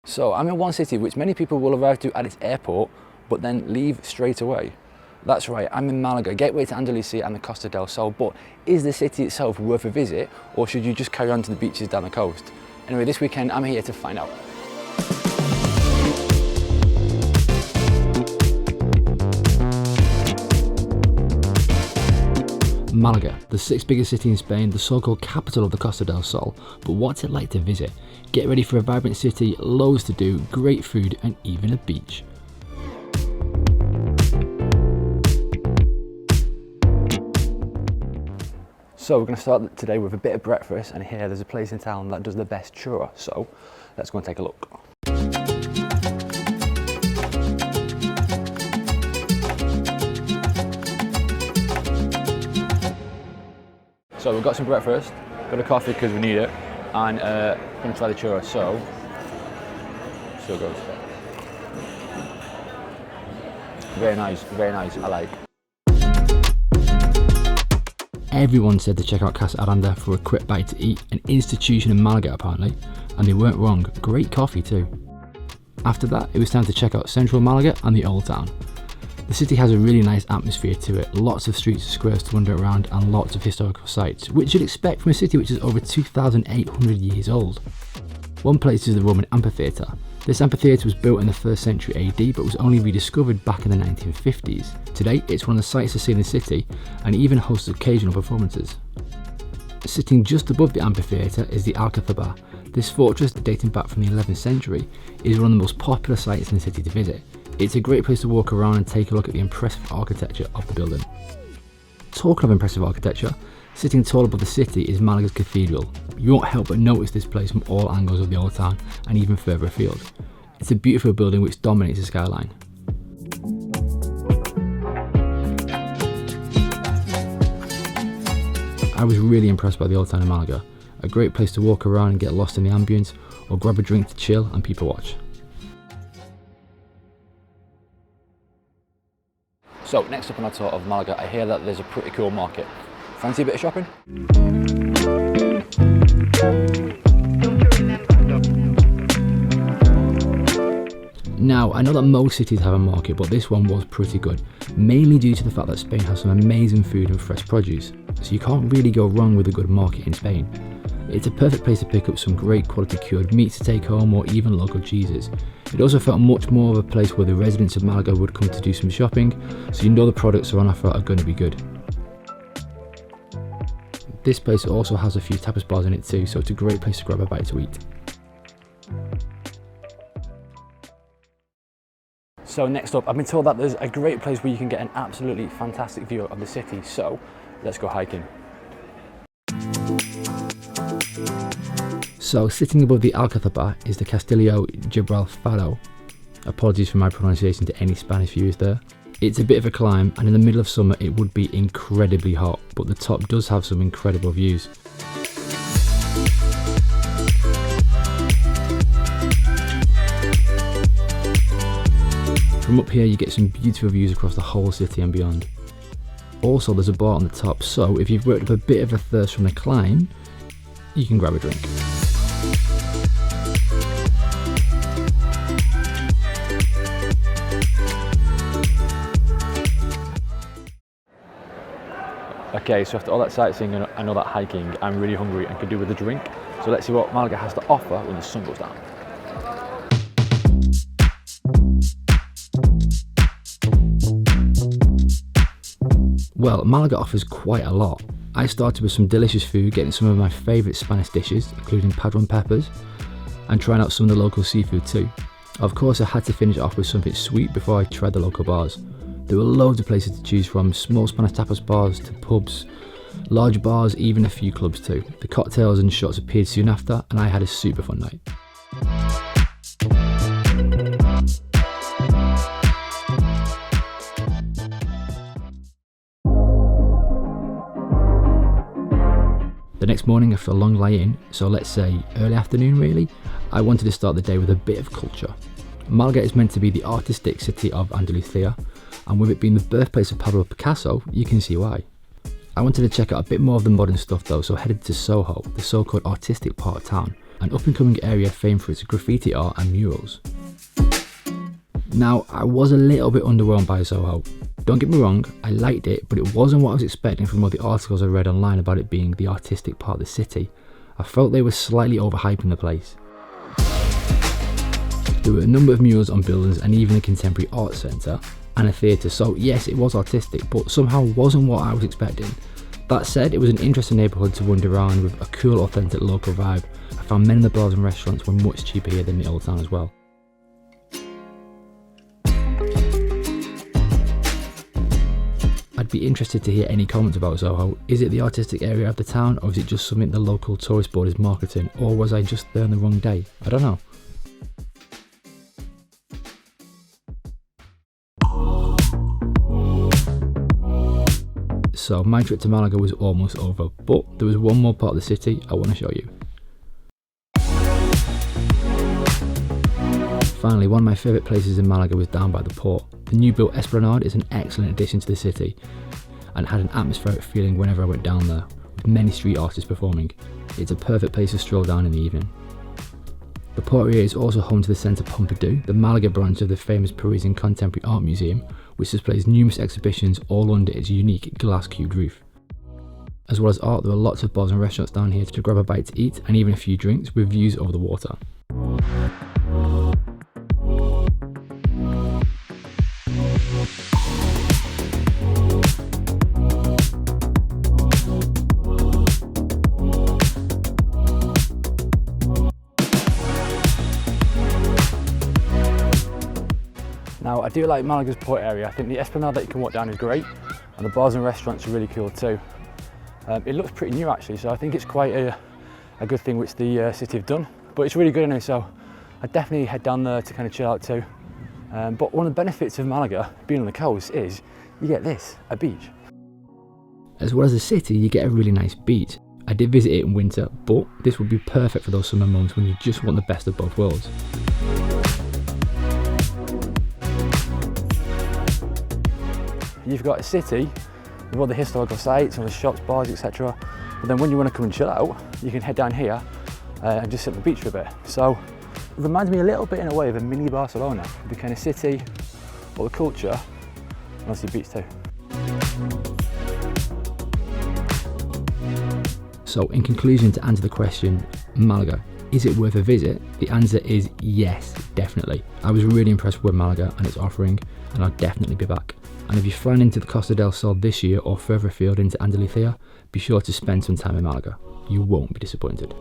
So I'm in one city which many people will arrive to at its airport, but then leave straight away. That's right, I'm in Malaga, gateway to Andalusia and the Costa del Sol, but is the city itself worth a visit, or should you just carry on to the beaches down the coast? Anyway, this weekend I'm here to find out. Malaga, the sixth biggest city in Spain, the so-called capital of the Costa del Sol. But what's it like to visit? Get ready for a vibrant city, loads to do, great food and even a beach. So we're going to start today with a bit of breakfast, and here there's a place in town that does the best churro, so let's go and take a look. So we've got some breakfast, got a coffee because we need it, and going to try the churro, so it goes. Very nice, I like. Everyone said to check out Casa Aranda for a quick bite to eat, an institution in Malaga apparently, and they weren't wrong, great coffee too. After that, it was time to check out central Malaga and the old town. The city has a really nice atmosphere to it, lots of streets and squares to wander around and lots of historical sites, which you'd expect from a city which is over 2,800 years old. One place is the Roman Amphitheater. This amphitheater was built in the 1st century AD but was only rediscovered back in the 1950s. Today it's one of the sights to see in the city and even hosts occasional performances. Sitting just above the amphitheater is the Alcaphoba. This fortress, dating back from the 11th century, is one of the most popular sites in the city to visit. It's a great place to walk around and take a look at the impressive architecture of the building. Talking of impressive architecture, sitting tall above the city is Malaga's Cathedral. You won't help but notice this place from all angles of the old town and even further afield. It's a beautiful building which dominates the skyline. I was really impressed by the old town in Malaga. A great place to walk around and get lost in the ambience, or grab a drink to chill and people watch. So next up on our tour of Malaga, I hear that there's a pretty cool market. Fancy a bit of shopping? Now, I know that most cities have a market, but this one was pretty good, mainly due to the fact that Spain has some amazing food and fresh produce, so you can't really go wrong with a good market in Spain. It's a perfect place to pick up some great quality cured meats to take home or even local cheeses. It also felt much more of a place where the residents of Malaga would come to do some shopping, so you know the products are on offer are going to be good. This place also has a few tapas bars in it too, so it's a great place to grab a bite to eat. So next up, I've been told that there's a great place where you can get an absolutely fantastic view of the city, so let's go hiking. So sitting above the Alcaphoba is the Castillo Gibralfaro. Apologies for my pronunciation to any Spanish viewers there. It's a bit of a climb, and in the middle of summer it would be incredibly hot, but the top does have some incredible views. From up here you get some beautiful views across the whole city and beyond. Also there's a bar on the top, so if you've worked up a bit of a thirst from the climb, you can grab a drink. Okay, so after all that sightseeing and all that hiking, I'm really hungry and could do with a drink. So let's see what Malaga has to offer when the sun goes down. Well, Malaga offers quite a lot. I started with some delicious food, getting some of my favourite Spanish dishes, including padron peppers, and trying out some of the local seafood too. Of course, I had to finish off with something sweet before I tried the local bars. There were loads of places to choose from, small Spanish tapas bars to pubs, large bars, even a few clubs too. The cocktails and shots appeared soon after, and I had a super fun night. The next morning after a long lie-in, so let's say early afternoon really, I wanted to start the day with a bit of culture. Malaga is meant to be the artistic city of Andalusia, and with it being the birthplace of Pablo Picasso, you can see why. I wanted to check out a bit more of the modern stuff though, so I headed to Soho, the so-called artistic part of town, an up-and-coming area famed for its graffiti art and murals. Now, I was a little bit underwhelmed by Soho. Don't get me wrong, I liked it, but it wasn't what I was expecting from all the articles I read online about it being the artistic part of the city. I felt they were slightly overhyping the place. There were a number of murals on buildings and even a contemporary art centre and a theatre, so yes, it was artistic, but somehow wasn't what I was expecting. That said, it was an interesting neighbourhood to wander around with a cool, authentic local vibe. I found many of the bars and restaurants were much cheaper here than the Old Town as well. I'd be interested to hear any comments about Soho. Is it the artistic area of the town, or is it just something the local tourist board is marketing, or was I just there on the wrong day? I don't know. So my trip to Malaga was almost over, but there was one more part of the city I want to show you. Finally, one of my favourite places in Malaga was down by the port. The new built Esplanade is an excellent addition to the city and had an atmospheric feeling whenever I went down there, with many street artists performing. It's a perfect place to stroll down in the evening. The port area is also home to the Centre Pompidou, the Malaga branch of the famous Parisian Contemporary Art Museum, which displays numerous exhibitions all under its unique glass-cubed roof. As well as art, there were lots of bars and restaurants down here to grab a bite to eat and even a few drinks with views over the water. Now, I do like Malaga's port area. I think the Esplanade that you can walk down is great, and the bars and restaurants are really cool too. It looks pretty new actually, so I think it's quite a good thing which the city have done. But it's really good anyway, so I'd definitely head down there to kind of chill out too. But one of the benefits of Malaga, being on the coast, is you get this, a beach. As well as the city, you get a really nice beach. I did visit it in winter, but this would be perfect for those summer months when you just want the best of both worlds. You've got a city with all the historical sites, all the shops, bars, etc. But then when you want to come and chill out, you can head down here and just sit on the beach for a bit. So it reminds me a little bit in a way of a mini Barcelona, the kind of city, all the culture, and obviously beach too. So in conclusion, to answer the question, Malaga, is it worth a visit? The answer is yes, definitely. I was really impressed with Malaga and its offering, and I'll definitely be back. And if you're flying into the Costa del Sol this year or further afield into Andalusia, be sure to spend some time in Malaga. You won't be disappointed.